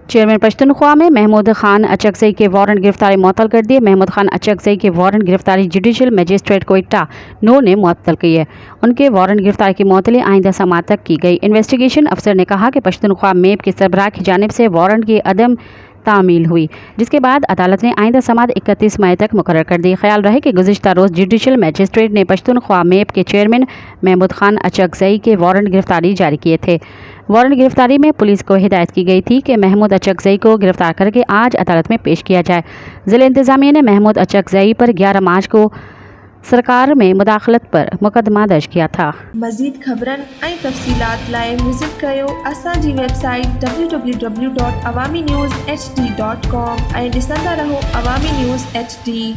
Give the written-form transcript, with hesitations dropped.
Chairman Pashtunkhwa में महमूद खान अचकजई के warrant गिरफ्तारी मुअत्तल कर दिए। महमूद खान अचकजई के वारंट गिरफ्तारी जुडिशल मजिस्ट्रेट क्वेटा 9 ने मुअत्तल की है। उनके वारंट गिरफ्तारी की मुअत्तली आइंदा समाअत तक की गई। इन्वेस्टिगेशन अफसर ने कहा कि पश्तूनख्वा मेप के सरबराह की जानिब से वारंट की अदम तामील हुई, जिसके बाद अदालत ने आइंदा समाअत 31 मई तक मुकर्रर कर दी। ख्याल रहे कि गुज़िश्ता रोज़ जुडिशल मजिस्ट्रेट ने पश्तूनख्वा मेप के चेयरमैन महमूद खान अचकजई के वारंट गिरफ्तारी जारी किए थे। वारंट गिरफ्तारी में पुलिस को हिदायत की गई थी कि महमूद अचकजई को गिरफ्तार करके आज अदालत में पेश किया जाए। ज़िला इंतज़ामिया ने महमूद अचकजई पर 11 मार्च को सरकार में मुदाखलत पर मुकदमा दर्ज किया था। मज़ीद ख़बरन ऐं तफ़सीलात लाइ विज़िट कयो असांजी वेबसाइट www.awamiNewsHD.com ऐं ॾिसंदा रहो अवामी न्यूज़ HD।